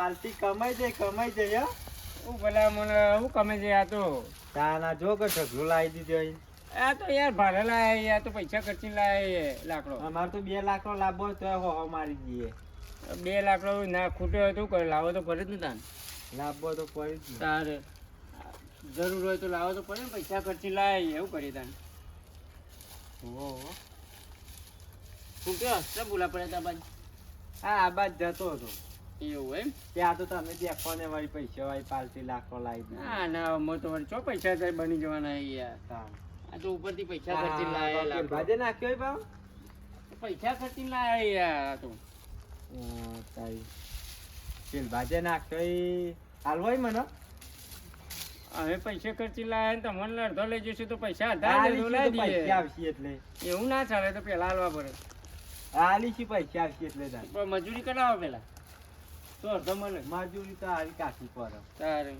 Party કમાઈ જાય હો. હું ભલા મને હું કમે છે આ તો તાના જો કે ઢગલો લાવી દીધો અહીં. આ તો યાર ભાડે લાય યાર તો પૈસા ખર્ચી લાય લાકડો અમારે તો 2 લાખનો લાભો હોય તો હો મારી દઈએ. 2 લાકડો ના ખૂટ્યો હોય તો કરે લાવો તો પડે જ ને તાન લાભો તો પડી જ ને. તારે જરૂર હોય તો લાવો તો પડે ને પૈસા ખર્ચી લાય એવું કરી તાન ખૂટ્યો હશે બોલા પડે તા બાજુ હા આ બાદ જતો હતો એવું એમ ત્યાં તો તમે દેખો ને વાળી પૈસા વાળી પાર્ટી લાખો લાવી દીધી. ના ના મો તો વળી ચો પૈસા થાય બની જવાના યાર આ તો ઉપરથી પૈસા ખર્ચી લાય લાકડો. ભાજે નાખ્યો ભાવ પૈસા ખર્ચી લાય યાર આ તો તારી પેલ ભાજે નાખ્યો હાલવાય મને હવે પૈસા ખર્ચી લાય ને તમને અડધો લઈ જશે તો પૈસા અડધા લઈ પૈસા આવશે એટલે એવું ના ચાલે તો પેલા હાલવા પડે હાલી છે પૈસા આવશે એટલે પણ મજૂરી કરાવો પેલા તો અડધો મને મજૂરી તો હારી કાઢી પડે. તારે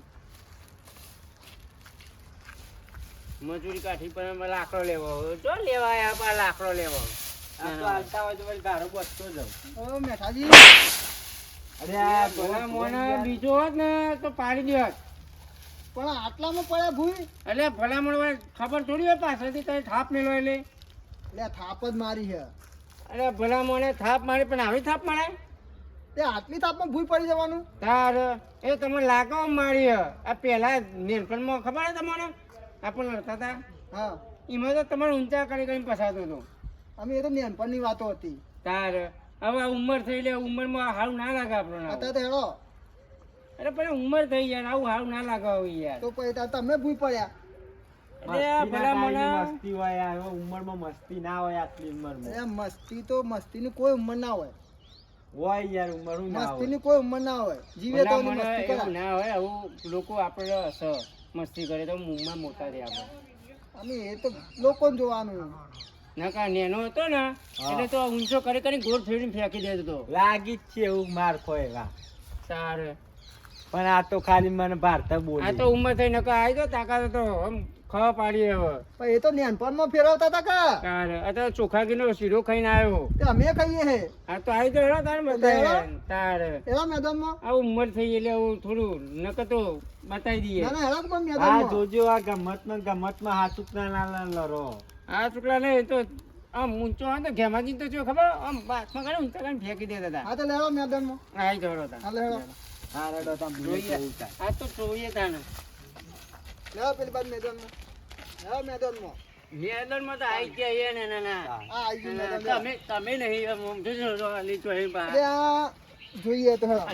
મજૂરી કાઢી પણ લાકડો લેવો હોય જો લેવાય આપા લાકડો લેવો આ તો હાલતા હોય તો વળી ગારો બચતો જાઉં. ઓ મેઠાજી અરે આ ભલા મોને બીજો હોત ને તો પાડી દેત પણ આટલામાં પડ્યા ભૂઈ એટલે ભલામણ ખબર થોડી હોય પાછળથી કઈ થાપ મેળવો એટલે લે થાપ જ મારી છે અરે ભલામણે થાપ મારી પણ આવી થાપ મારે તે આટલી થાપમાં ભૂઈ પડી જવાનું તાર એ તમને લાગો મારી હે. આ પેલા નેનપણમાં ખબર હે તમને આપણે લડતા હતા હા એમાં તો તમારે ઊંચા કરી કરીને પસાતો હતો અમે એ તો નાનપણની વાતો હતી તાર હવે આ ઉંમર થઈ લે ઉંમરમાં હારું ના લાગે આપણને અત્યારે તો હેડો અરે પણ ઉંમર થઈ યાર આવું હારું ના લાગે હવે યાર તો પછી તમે ભૂઈ પડ્યા અરે આ ભલામણ મસ્તી હોય આ ઉંમરમાં મસ્તી ના હોય આટલી ઉંમરમાં અરે મસ્તી તો મસ્તીની કોઈ ઉંમર ના હોય હોય યાર ઉંમર ના હોય. મસ્તીની કોઈ ઉંમર ના હોય જીવે તો એની મસ્તી એવું કરાય ના હોય આવું લોકો આપણે મસ્તી કરે તો મુંહમાં મોટા રહે આપણે અમે એ તો લોકોને જોવાનું નકા નેનો હતો ને એટલે તો ઊંચો કરી કરીને ગોળ ફેરીને ફેંકી દેતો હતો લાગી જ છે એવું માર ખોય વા. તારે પણ આ તો ખાલી મને ભારત આ બોલી તો ઉંમર થઈ નકા આવી તો તાકાત તો આમ ખાવા પાડી હવે પણ એ તો નાનપણમાં ફેરવતા હતા કા તારે અત્યારે ચોખા ઘીનો શીરો ખાઈને આવ્યો તે અમે ખાઈએ હે આ તો આવી તો હેડો તારે બતાવે તારે એવા મેદાનમાં આ ઉંમર થઈ એટલે હું થોડું નકર તો બતાવી દઈએ ના ના હેડા પણ આ મેદાનમાં જોજો આ ગમતમાં હાથુક ના લરો. આ છોકરા ને તો આમ ઊંચો હોય તો ઘેમાજી તો જો ખબર આમ બાથમાં કરે ઊંચા કરીને ફેંકી દેતા હતા હા તો લેવા મેદાનમાં આવી તો હેડો તાર હા લે હેડો હા રેડો તમે જોઈએ આ તો જોઈએ તાને લેવા પેલી બાદ મેદાનમાં લેવા મેદાનમાં મેદાનમાં તો આવી ગયા એ ને ના આ આવી ગયું મેદાન તમે નહીં આમ જોજો લીચો હે બા અરે આ જોઈએ તો હેડો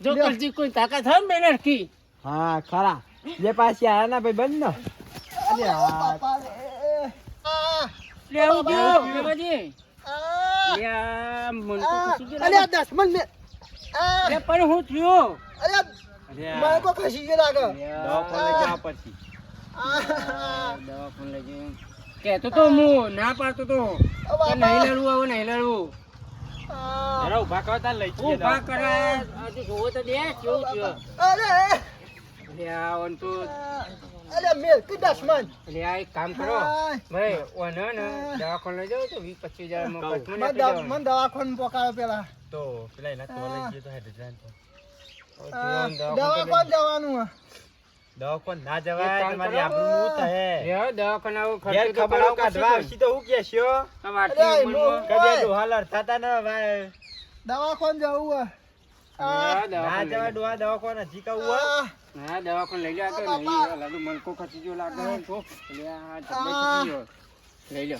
જો કલજી કોઈ તાકાત હોય ને નરકી હા ખરા જે પાછી આયા ના ભાઈ બંધ ને અરે હા બાપા રે આ લે આવું ગયો બાબાજી લે આ મન તો ખસી ગયો અરે આ દસમન મે લે પણ હું થયો અરે મને કો ખસી ગયો લાગે દવાખાને જા પછી દવાખાને લઈ જઈને કહેતો તો હું ના પાડતો તો કે નહીં લડવું હવે નહીં લડવું અરે ઉભા કરતા લઈ જઈએ ઉભા કરે હજુ જોવો તો દે કેવું થયો અરે લે આ ઓન તો અરે મેલ કે દસમન લે આ એક કામ કરો ભાઈ ઓને ને દવાખાને લઈ જાઓ તો 20-25 માં બસ મને આપી દેવાનું. મને દવાખાને પોકાડો પેલા તો પેલા એના તો લઈ જઈએ તો હેડ જાન તો દવાખાને જવાનું દવાખાને ના જવાય તમારી આબરૂ નું થાય રે દવાખાને આવું ઘેર ખર્ચો તો ખબર કરાવવો કાઢવા પડશે આવશી તો હું કેશો આમ આટલી અરે, ઉંમરમાં. કદે ડોહા લડતા તા ને ભાઈ દવાખાને જવું હા, ના દવાખાને જવા લઈ ડોહા દવાખાને હજી કહું હો. હા દવાખાને લઈ લો તો નહીં લાડુ મનકો ખસી ગયો લાગે તો લે આ જબ્બર ખસી ગયો લઈ લો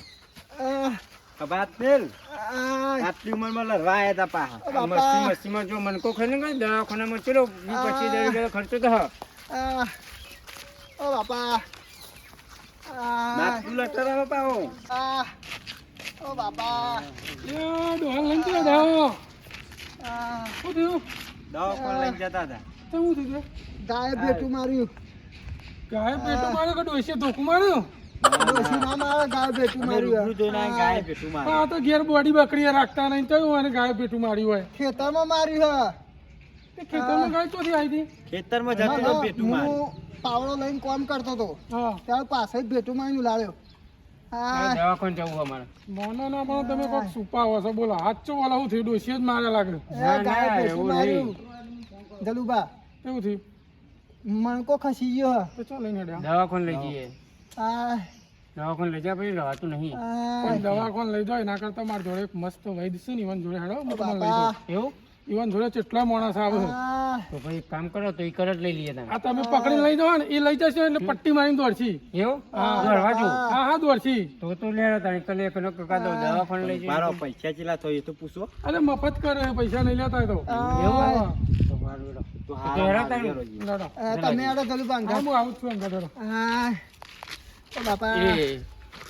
કબાત મેલ આ, આટલી ઉંમરમાં લડવા આયા તા પાહા ઓ બાપા. મસ્તીમાં જો મનકો ખાઈને ગયો દવાખાનામાં ચલો 25,000 ખર્ચો તો હા આ, ઓ બાપા. આ, માથું લટરાવો પાહો આ, ઓ બાપા. ડોહા લઈને ગયો દાવો આ, શું થયું દવાખાને લઈને જતા હતા શું થયું ગાયે બેઠું માર્યું. ગાય પેટું માર્યો કે ડોસીએ ધોકું માર્યું ડોશી ના મારે, ગાયે બેઠું અમે રૂબરૂ માર્યું. જોઈને આયા ગાય પેટું મારે આ તો ઘેર બોડી બકરી રાખતા નહીં તો અને ગાય પેટું માર્યું હોય ખેતરમાં માર્યું તે ખેતરમાં ગાય ચોથી આવી હતી ખેતરમાં હે. જતું તો પેટું મારે હું પાવડો લઈને કામ કરતો હતો હા ત્યારે પાસે જ ભેટું માર્યું લાવ્યો. આ, દવાખાને જવું અમારે મોનો ના પણ તમે કોક સુપાવો છો બોલો હાચો બોલો હું થયું ડોસીએ જ મારે લાગે એ ગાયે ભેટું માર્યું. જલુબા એવું થયું મણકો ખસી ગયો. તો ચાલ લઈને હેડ્યા દવાખાને લઈ જઈએ આ, દવાખાને લઈ જાય પછી રવાતું નહીં આ, પણ દવાખાને લઈ જાઓ એના કરતા મારા જોડે એક મસ્ત વૈદ છે ને ઈવન જોડે હેડો હું તમને લઈ બાપા. જાઉં એવું ઈવન જોડે કેટલા માણસ આવે છે. આ, તો પછી એક કામ કરો તો એ કર જ લઈ લઈએ તમે આ તમે પકડીને લઈ જાઓ ને એ લઈ જશો એટલે પટ્ટી મારીને દોડશી એવું હા. દોડવા જો હા હા દોડશી તો લેડો તારે કલે એક નક કાદો દવાખાને લઈ જઈએ મારો પૈસા ચેલા થયો એ તો પૂછો અરે મફત કરે પૈસા નહીં લેતા હોય તો આ, તો મારું બેડો તો તો હેરા તારે. હારા લડો આ, તમે આડો જલુબા હા હું આવું જ છું અંદર હેડો. આ, ઓ બાપા. એ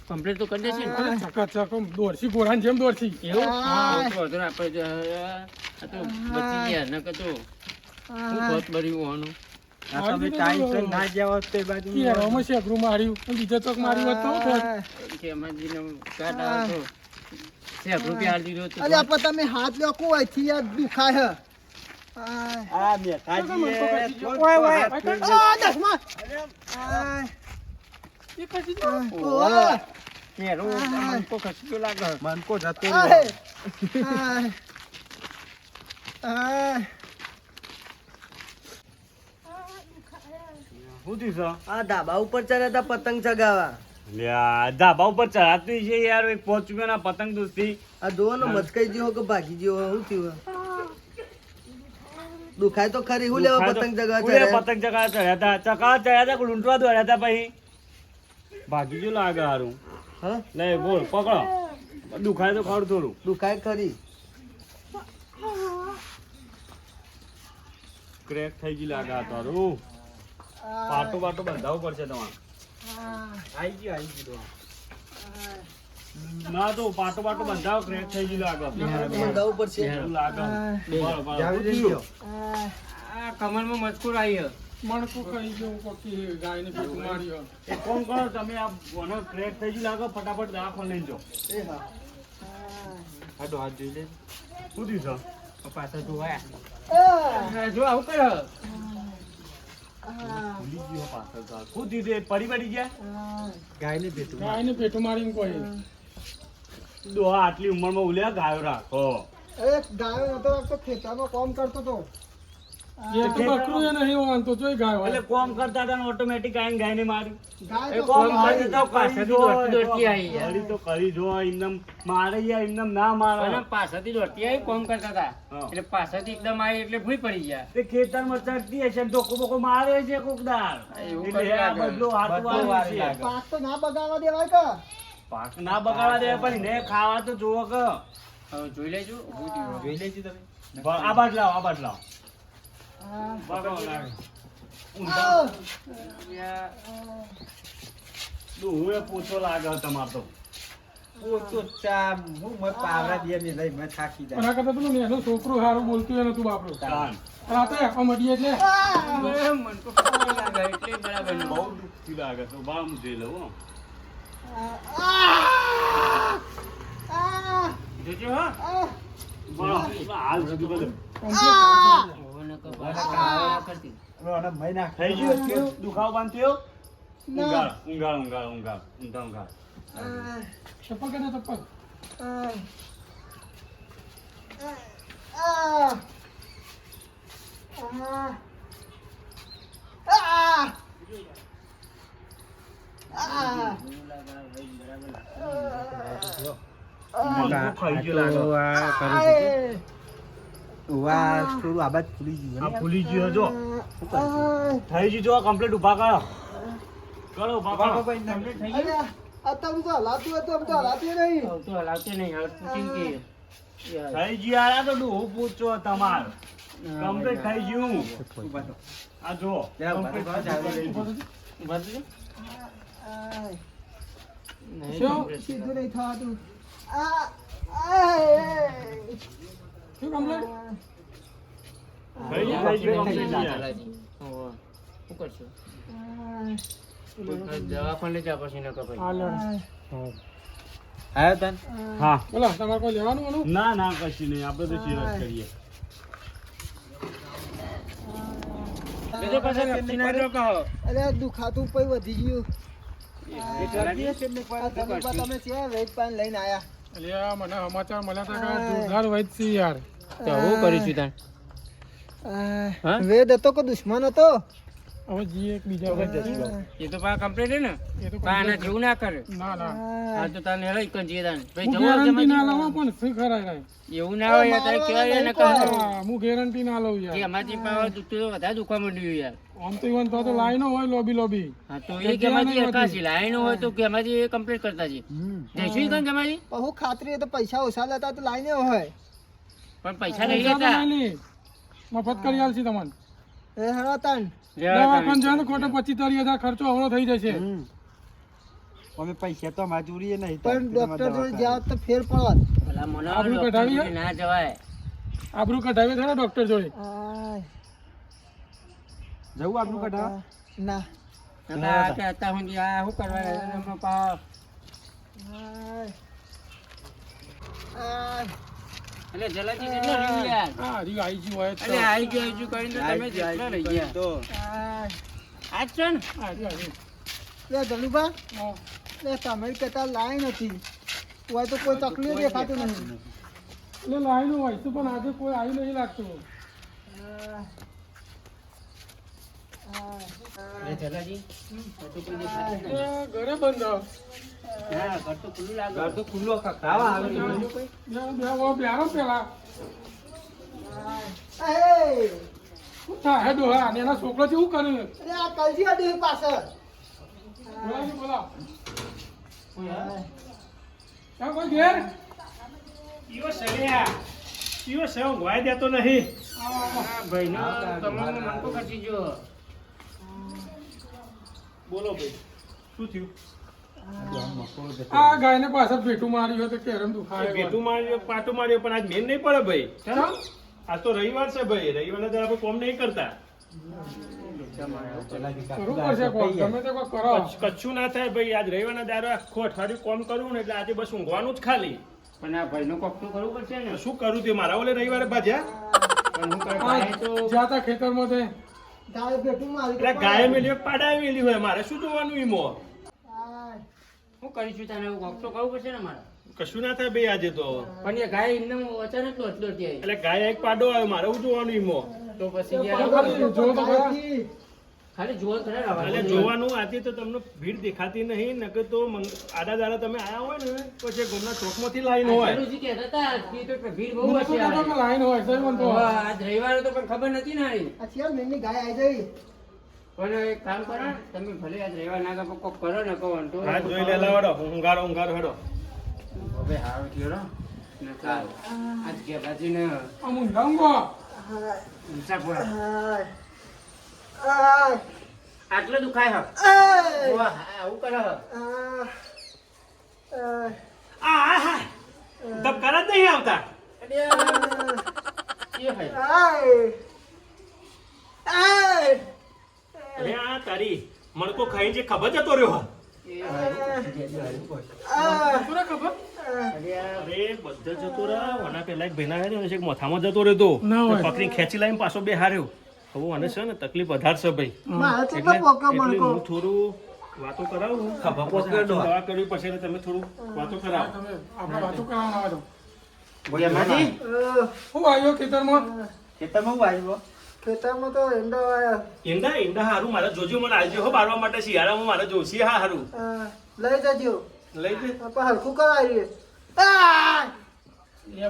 કમ્પ્લીટ તો કરી દેશે ને અરે ચકાચક આમ દોડશી ઘોડાની જેમ દોડશી એવું આ. હા તો વાંધો નહીં, આપણે જો, આ તો બચી ગયા ન કે તો શું આ, ખોટ ભર્યું હોવાનું આ તમે ટાઈમ સર ના જ્યાં હોત તો એ બાજુ કેરામાં શેકરું માર્યું પણ બીજા ચોક માર્યું હોત તો થોત. આ. કે અમારીને કાટ આવે તો 100 રૂપિયા હાલ દીધો તો અરે પણ તમે હાથ લો કોઈથી યાર દુખાય હે. આ, આ મેઠાજી ઓય, ઓય, આ, દસમા. આ, એ ખસી ગયો. ઓય. કેરો મનકો ખસી ગયો લાગે મનકો જતો આ, રહ્યો. આ, શું થયું છે? આ ધાબા ઉપર ચડ્યા હતા પતંગ ચગાવવા. લ્યા, ધાબા ઉપર ચડાતું છે યાર એક 5 રૂપિયાના પતંગ દોસ્તી આ જોવો ને મચકાઈ જેવો કે ભાગી જેવો શું થયું? દુખાય તો ખરી હું લેવા પતંગ ચગાવવા હું લે ચડ્યા? પતંગ ચગાવવા ચડ્યા હતા કે લૂંટવા દોડ્યા હતા પછી ભાગી ગયું લાગે હારું હા? લે બોલ પકડો દુખાય તો ખરું થોડું દુખાય ખરી. ક્રેક થઈ ગઈ લાગે આ તારું પાટો બાટો બંધાવવું પડશે તમારે આઈ ગયો ના તો પાટો બાટો બંધાવો ક્રેક થઈ ગઈ લાગે બંધાવવું પડશે. એવું લાગે બરાબર, બરાબર. જાવી શું દઈ થયું? આ, આ કમરમાં મજકૂર આવી મણકું ખાઈ ગયું કોકી ગાયને પેટું માર્યું. એક કામ કરો તમે આ બોનો ક્રેક થઈ ગઈ લાગે ફટાફટ દવાખાને લઈ જાઓ એ હા. હાડો હાથ જોઈ લે શું થયું છે પાછા જોવાયા આ, જો આવું કરે આ, ભૂલી ગયો પાછળ તો. શું થયું તે પડી પડી ગયા આ. ગાયને પેટું ગાયને પેટું મારીને કોઈ ડોહા આટલી ઉંમરમાં ઉલ્યા ગાયો રાખો એક ગાયો નતો રાખતો, ખેતરમાં કામ કરતો હતો. એ તો બકરું એ નહીં વાંધતો જોઈ ગાય એટલે હોય. કોમ કરતા હતા ઓટોમેટિક આઈને ગાયને માર્યું ગાય એ તો કોમ કામ કરી કરી. તો પાછળથી દોડતી દોડતી આવી યાર. હરી તો કરી જો એમને મારે યાર એમને ના મારે અને પાછળથી દોડતી આવી કોમ કરતા હતા હા. એટલે પાછળથી એકદમ આવી એટલે ભૂઈ પડી ગયા તે ખેતરમાં ચડતી હશે ને ધોકો બોકો મારે છે કોકદાર એવું એટલે કરી આ લાગે. બદલો હાથું બદલો વાળું વાળી છે. લાગે. પાક તો ના બગાડવા દેવાય કે. પાક ના બગાડવા દે પણ ને ખાવા તો જોવો કે હવે જોઈ લેજો ઊભું થયું. જોઈ લેજો તમે આ બાજ લાવો આ બાજ લાવો આ, બગાડો લાગે. આ, ડોહુએ પોછો લાગે તમાર તો તો ચા હું મત પાવરા દે ને લઈ મેં થાકી પણ જાય આ કરતા પેલું નેનું છોકરું સારું બોલતું એ નતું બાપરું. તાન. આ તો આખો મડીએ એટલે મને મન તો ખબર લાગે એટલે બરાબર ન. બહુ દુઃખથી લાગે તો બહાર હું જઈ લઉં હો. જોજો હા બરાબર. હાલ સુધી બધું હવે ન કર બરાબર કરતી હવે આને મહી નાખ. થઈ ગયું દુખાવો બંધ થયો ના. ઊંઘાડ ઊંઘાડ ઊંઘાડ ઊંઘાડ ઊંઘાડ ઊંઘાડ ચપ્પલ કાઢે ચપ્પલ. આ, મને ખાઈ ગયો લાગે. વાહ થોડું આ બાજ ફૂલી ગયું આ ને. ભૂલી ગયો જો થઈ ગયું જો કમ્પ્લીટ ઊભા કરો કરો ઊભા કરો ઉભા કરો. કમ્પ્લીટ થઈ ગયું અત્યારે તો હલાતું હતું આમ તો હલાતું નહીં હવે તો હલાવશે નહીં હવે તું કેમ કે યાર. થઈ ગયું આ તો ડોહો પૂછો તમાર કમ્પ્લીટ થઈ ગયું આ જો ઊભા થજો. નહીં, શું complete સીધું નહીં થવાતું શું કમ્પ્લેટ થઈ ગયું complete યાર. લાલાજી. હોવે. શું કરશો? કોઈ દવાખાને લઈ જા પછી નકર પછી. આયો તન હા બોલો તમારે કોઈ લેવાનું બોલું ના ના કશું નહીં આપણે તો ચિરજ કરીએ લેજો પાછા કેટલી નાખો કહો. અરે દુખાતું પೈ વધી ગયું તમે છે વેજ પાન લઈને આયા અલ્યા મને સમાચાર મળ્યા હતા કે જોરદાર વૈદ છે યાર. તો હું કરીશું તાન? હા? વેદ હતો કે દુશ્મન હતો હવે જી એક બીજા વખત એ તો પા કમ્પ્લીટ હે ને એ તો પા આના જેવું ના કરે. ના ના આ તો તાને લઈ કન જે તાન ભાઈ હું જવા ગેરંટી ના જમા લઉં પણ શું ખરાય એવું ના હોય યાર, તારે કહેવાય ને કહો. હું ગેરંટી ના લઉં જે યાર. અમારી પાવર દુખતું તો વધારે દુખવા માંડ્યું યાર. આમ તો ઈવન તો લાઈનો હોય લોબી લોબી હા તો એ કેમાંથી હરખાશી લાઈન હોય તો કેમાંથી એ કમ્પ્લીટ કરતા છે. જઈશું કન કેમાંથી? પણ હું ખાતરી એ તો પૈસા ઓછા લેતા તો લાઈને હોય પણ પૈસા નહીં પૈસા તો લેતા. લઈ લે. મફત કરી આલશે તમને એ હળો તાન દવાખાને જાય તો ખોટો 25-30 હજાર ખર્ચો હવળો થઈ જશે. અમે પૈસા તો અમારે ચોરીએ નહીં પણ ડોક્ટર જોડે જાવ તો ફેર પડત ભલા મને આબરૂ ડોક્ટર કઢાવી જોડે ના જવાય. આબરૂ કઢાવી થાય ડોક્ટર જોડે. જવું આપણું કઢાવા ના નકર આ કે અત્યાર સુધી આ શું કરવા એમાં પાવ એટલે જલાજી કેટલો રહ્યું યાર? હા હરી આવી ગયું હોય તો. એટલે આઈ ગયું કરીને તો તમે જેટલો રહી ગયા. તો આ જ છે ને? હા, હરી આવી. લે ધનુભા હા. લે તમે કહેતા લાઈન હતી હોય તો કોઈ તકલીફ દેખાતું નહીં એટલે લાઈનો હોય છે પણ આજે કોઈ આવી નહીં લાગતું. એટલે જલાજી તો કોઈ દેખાતું જ એ ઘરે બંધ આવ. નહીં. હા, ઘર તો ખુલ્લું લાગે. ઘર તો ખુલ્લો ખાવા આવે બે બ્યારો પેલા એ શું થાય ડોહા અને એના છોકરો છે શું કરે? અરે આ કલજી અડી પાછળ બોલાવી બોલા. ક્યાં કોઈ ઘેર? ઈવો સળિયા ઈવો સેવ ગવાય દેતો નહીં આ ભાઈનો કમળનો મણકો ખસી ગયો. બોલો ભાઈ શું થયું આ ગાયને પાછળ ભેટું માર્યું હોય તો કેરમ દુખાય. ભેટું માર્યો પાટું માર્યો પણ આજ મેન નહીં પડે ભાઈ ચમ? આજ તો રવિવાર છે ભાઈ રવિવારના દાડે આપણે કોમ નહીં કરતા કરવું પડશે કોણ? ગમે તે કોઈ કરો. કચ્છું ના થાય ભાઈ આજ રવિવારના દાડે આખું અઠવાડિયું કોમ કરવું ને એટલે આજે બસ ઊંઘવાનું જ ખાલી પણ આ ભાઈનું કોક તો કરવું પડશે ને. શું કરું તે મારા ઓલે રવિવારે ભાજ્યા પણ હું કરું આ ભાઈ તો જ્યાં તા ખેતરમાં તે ગાય બેઠું મારી એટલે ગાય મેલી હોય, પાડાએ મેલી હોય મારે શું જોવાનું ઈમો હું કરીશું તને એવું કોક તો કરવું પડશે ને મારે. કશું ના થાય ભાઈ આજે તો પણ એ ગાય એમને અચાનક લોટલોટી આવી. એટલે ગાય એક પાડો આવ્યો મારે શું જોવાનું ઈમો તો પછી પણ યાર ખાલી જો તો ખરા. ખાલી જોવો ખરા ને એટલે જોવાનું આજે તો તમને ભીડ દેખાતી નહીં નકર તો આડા દાડા તમે આયા હોય ને પછી ગમના ચોકમાંથી લાઈન હોય આજુબાજુ કહેતા હતા કે તો ભીડ બહુ હું તો હશે કહેતો યાર. કે લાઈન હોય સહી મને તો. હવે આજ રવિવારે તો પણ ખબર નથી ને આની. આ છે મેની ગાય આવી જઈ પણ એક કામ કરો ને, તમે ભલે આજ રવિવાર ના કાપો કોક કરો ને કહો ને તો હાથ જોઈ લેલા વડો ઊંઘાડો ઊંઘાડો હેડો હવે હાવ થયો ને કાલ આજ કે બાજીને આમ ઊંઘાંગો. ઊંચા પોળા આય આટલો દુખાય હક આય વાહ આવું કરે હક આ ધબકારા જ નહીં આવતા એ ભાઈ અરે આ તારી મણકો ખાઈ જે ખબર જતો રહ્યો પૂરા ખબર? અરે બધો જતો રહ્યો આના પેલા એક ભેના આવ્યો ને એક મોથામાં જતો રહ્યો ના હોય. પકડી ખેંચી લાઈને પાછો બે હાર્યો હવે મને છે ને તકલીફ વધારે છે ભાઈ મારે તો એટલે પોકા એટલે મણકો હું થોડું વાતો કરાવું દવા કરવી પડશે એટલે તમે થોડું વાતો કરાવો તમે આપણે વાતો કરવાના હોય તો. યમાજી હું આવ્યો ખેતરમાં? ખેતરમાં હું આવ્યો ખેતરમાં તો એંડો આયા ઈંડા ઈંડા હારું મારે જોજો મને આવજો હો બારવા માટે શિયાળામાં મારે જોશી હા હારું લઈ જજો લઈ જઈ આપણે હરખું કરાવીએ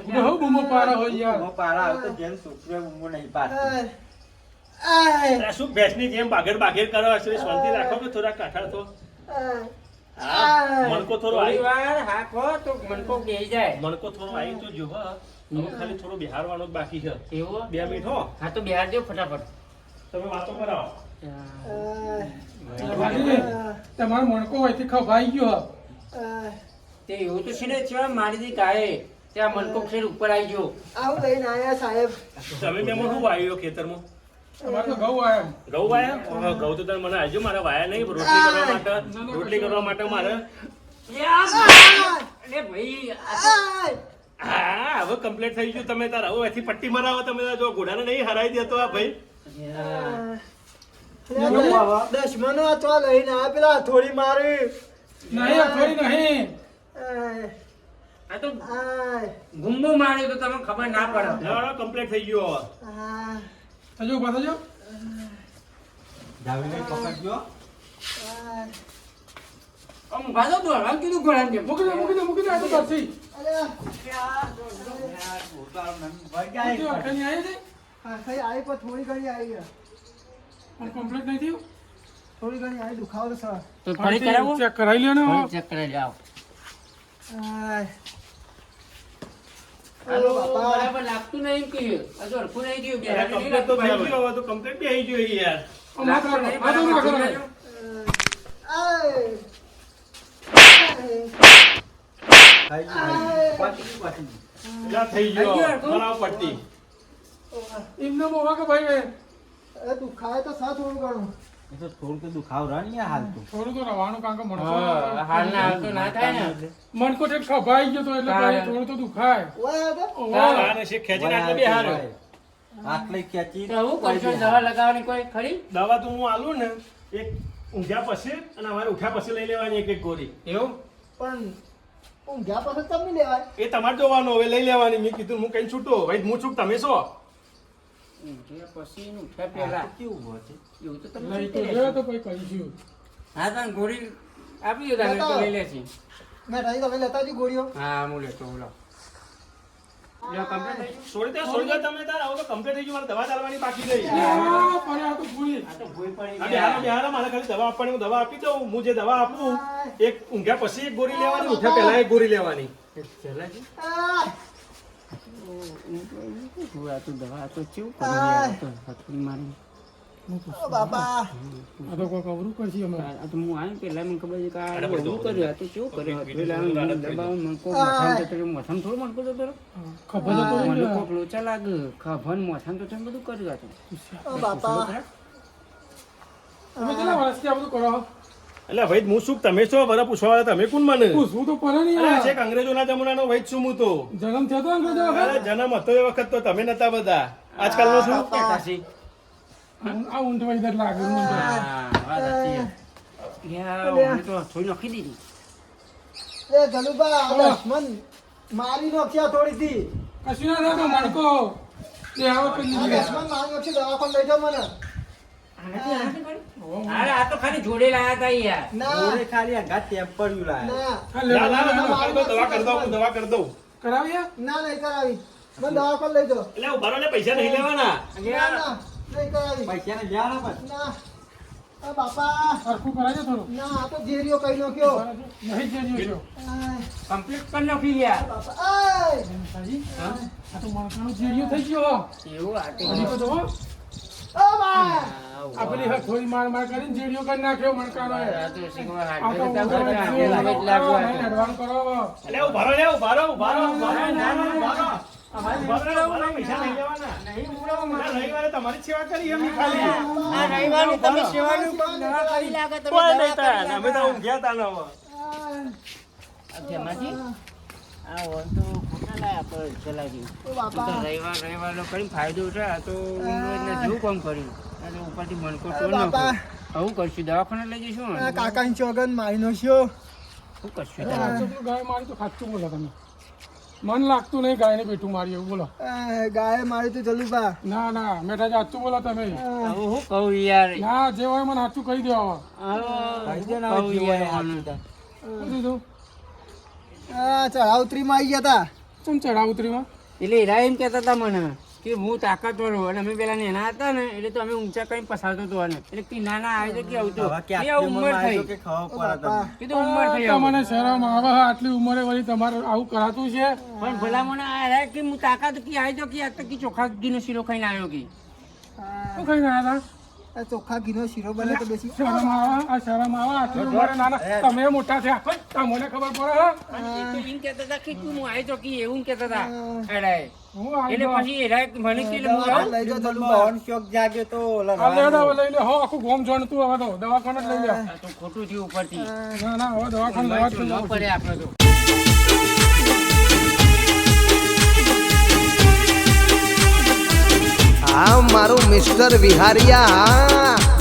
બહુ બૂમો પાડે હોય યાર. પારા આવે તો જેમ છોકરો ઊંઘો નહીં પાડતી આ શું ભેંસની જેમ બાગેર બાગેર કરો હશે શાંતિ રાખો કે થોડા કાઠા તો મણકો થોડો થોડી આવી વાર હાંકો તો મણકો બેહી જાય. મણકો થોડો આવી તો જો હવે ખાલી થોડો બિહારવાનો જ બાકી છે એવું? 2 મિનિટ હો હા તો બેહાડજો ફટાફટ. તમે વાતો કરાવો વાજી, તમારો મણકો હોયથી ખભાઈ ગયો તે એવું તો છે ને ચેવા મારી દી કાએ ત્યાં મણકો ખેડ ઉપર આવી ગયો. આવું લઈને આયા સાહેબ. તમે મેમો શું વાવ્યો ખેતરમાં અમારે તો ઘઉં આવ્યા ઘઉં વાયા ઘઉં તો તમે મને આવજો મારે વાયા નહીં રોટલી કરવા માટે મારે અરે ભાઈ હા હવે કમ્પ્લીટ થઈ ગયું તમે તાર હવે એથી પટ્ટી મરાવો તમે તાર જો ઘોડાને નહીં હરાઈ દેતો આ ભાઈ દશમનો આ ચો લઈને આ પેલા થોડી મારી. નહીં અથોડી નહીં આ તો ગુમ્બો માર્યો તો તમને ખબર ના પડે. કમ્પ્લીટ થઈ ગયો હવે થજો ઉભા થજો જાવીને પકડજો આમ ભાજો તો આમ કીધું ઘોડાને જેમ. મૂકી દો આ તો કરશી અડકણી આવી છે ખાઈ આવી પણ થોડી ઘણી આવી છે. પણ કમ્પ્લીટ નહીં થયું થોડી ઘણી આવી દુખાવો છે. તો ફરી કરાવો. ચેક કરાવી લ્યો ને ફરી ચેક કરાવી જાઓ. હાલો બાપા. બરાબર લાગતું નહીં કે હજુ હરખું નહીં થયું. કમ્પ્લીટ તો થઈ ગયો હવે તો કમ્પ્લીટ બી આવી ગયો યાર લાગતું નહીં, બરાબર જોઈ લેજો. થઈ ગયો બનાવ પટ્ટી એમને બોવા કે ભાઈ દુખાય તો સા થોડું ઘણું. એ તો થોડું તો દુખાવ રહે ને યાર હાલ તો થોડું તો રવાનું કારણ કે હા, મણકો હાલના હાલ તો ના થાય ને. મણકો ઠેક ખભાઈ ગયો તો એટલે ભાઈ થોડું તો દુખાય ઓય તો આને શેક ખેંચીને આટલે બી હારો આટલે ખેંચી તો હું કરશો? દવા લગાવવાની કોઈ ખરી? દવા તો હું આલું ને એક ઊંઘ્યા પછી અને અમારે ઉઠ્યા પછી લઈ લેવાની એક ગોળી એવું? પણ ઊંઘ્યા પછી તમને લેવાય. એ તમારે જોવાનું હવે લઈ લેવાની મેં કીધું હું કઈ છૂટો ભાઈ હું છૂટ તમે છો ઊંઘ્યા પછી ને ઉઠ્યા પહેલા. કેવું હોય છે એવું તો તમે લઈ તો શીખી ગયો લેશો. તો પછી કહીશું હા તને ગોળી આપી દો તમે તો લઈ લેશી. મેં રહી તમે લેતા જ ગોળીઓ. હા હું લેતો બોલો. લ્યો, complete થઈ ગયું? છોડી દો તમે તાર હવે તો કમ્પ્લીટ થઈ ગયું મારે દવા ચાલવાની બાકી રહી પણ આ તો ભૂલી બિહાર મારે ખાલી દવા આપવાની હું દવા આપી દઉં હું જે દવા આપું એક ઊંઘ્યા પછી એક ગોળી લેવાની ઉઠ્યા પહેલા એક ગોળી લેવાની ચલાજી. આ, આ તો દવા આ તો કેવું કરી યાર, આ તો હથોડી મારી. ઓ બાપા. આ તો કોઈ કવરું કરશી અમે આ તો હું આવ્યો પેલા મને ખબર છે કે આ અરે બધું એવું કર્યું. આ તો કેવું કર્યું? હથોડી લાવીને દબાવીને મણકો મથામાં જતો રહ્યો. મથામાં થોડું મણકો જતો રહ્યો? ખબર જતો મને રહ્યો કોક લોચા લાગે. ખભાને મથામાં તો તમે બધું કર્યું. આ તો ઓ બાપા. તમે કેટલા વર્ષથી આ બધું કરો એટલે ભાઈ હું શું તમે છો બરા પૂછવા વાળા તમે કોણ મને પૂછવું તો પડે નહીં અરે યાર. છેક અંગ્રેજોના જમાનાનો ભાઈ છું હું તો જન્મ થયો તો અંગ્રેજો વખત? અરે જન્મ હતો એ વખત તો તમે નતા બધા આજકાલનો શું આ ઊંટ વહી દર લાગે ઊંટ. હા, વાત સાચી છે. યાર, મને તો હથોડી નાખી દીધી. એ ગલુબા આ દશમન મારી નાખ્યા થોડીથી. કશું ના થાય તો મણકો એ આવો કરી આ દીધી. દશમન મારી નાખી દવાખાને લઈ જાઓ મને. અરે આ તો ખાલી જોડે લાયા હતા યાર. ના ગોળી ખાલી અંગાત ટેમ્પર્યું લાયા ના હા, ના, ના, લેવા. ના, દવા કરી દઉં હું દવા કરી દઉં કરાવીએ ના નહીં કરાવી. મને દવાખાને લઈ જાઓ. એટલે ઉભા રહો ને પૈસા નહીં લેવાના ના ના નહીં કરાવી. પૈસા ને લ્યા બસ ના આ બાપા. સરખું કરાવજો થોડું ના આ તો ઝેરીઓ કઈ નાખ્યો. નહીં જજો છો આય, કમ્પ્લીટ કરી નાખી યાર. બાપા આય. સાજી આ તો મણકાનો જેરિયો થઈ ગયો એવું આ તો હજી તો જોવો ઓ બા. આ પેલી હથોડી માર માર કરીને જેરિયો કરી નાખ્યો મણકાનો એ. આ તો શીખવા આ હાથ તો કરતા કરતા હાથે લાગે જ લાગુ આ તો. એડવાન્સ કરો એટલે ઉભા રહો લે ઉભા રહો ઉભા રહો ઉભા રહો ઉભા રહો ઉભા રહો પૈસા નહીં લેવાના ના, રવિવારે તમારી સેવા કરી એમ ખાલી આ રવિવારની તમે સેવાનું દવા કરી લાગે તમે કોઈ દવા નહીં કરી તાન, લાગે. અમે તો ઊંઘ્યા તા ને હવે. આ જેમાંથી? આ ઓન તો ખોટા લાયા પર ચલાવી. ઓ આ તો બાપા. રવિવારનો કરીને ફાયદો છે. આ તો ઊંઘને જેવું કામ કર્યું. આ તો ઉપરથી મણકો આ તોડ બાપા. નાખ્યો. આવું કરશું દવાખાને લઈ જઈશું ને? આ કાકાની ચોગન મારી નાખ્યો. શું કરશું તો તમે? સાચું પેલું ગાય મારી તો સાચું બોલો તમે મન લાગતું નહીં ગાયને પેટું મારી એવું બોલો આ ગાય મારી તો જલુબા. ના ના મેઠા સાચું બોલો તમે આવું શું કહું યાર? ના જે હોય મને સાચું કહી દો હવે કહી દે ને હવે કહું જે હોય યાર. હાચું તાર. શું કીધું આ ચઢાવતરીમાં આવી ગયા તા. ચમ ચડાવ ઉતરીમાં એટલે હીરા એમ કહેતા હતા મને કે હું તાકાતવર હોઉં અને અમે પેલા નેના હતા ને એટલે તો અમે ઊંચા કઈ પસારતો હતો અને એટલે કે નાના આવે તો કે આવતો કે આ ઉંમર થઈ કીધું ઉંમર થઈ તમને શરમ આવે હે? આટલી ઉંમરે વળી તમારે આવું કરાતું છે? પણ ભલા મને આ કે હું તાકાત કે આવી તો કે આ તો કે ચોખા ઘીનો શીરો ખાઈને આવ્યો કે શું ખાઈને આવ્યા હતા? આ ચોખ્ખા ઘીનો શીરો બને તો બેસી શરમ આવે? આ શરમ આવે? આટલી ઉંમરે નાના તમે મોટા થયા તમને ખબર પડે હે? એમ કહેતા હતા કે તું હું આવી તો કે એવું કહેતા હતા એડાએ. હું આવી એટલે જાઉં. પછી એડાએ મને કે એટલે હું આવું. લઈ જાઓ થોડું મોહન શોખ જાગ્યો તો ઓલા આ લે દવા લઈ લે. હો આખું ગોમ જાણતું હવે તો દવાખાને જ લઈ લે. આ તો ખોટું થયું ઉપરથી ના ના હવે દવાખાને દવા જ ન પડે આપણે તો. આ મારું મિસ્ટર વિહારિયા.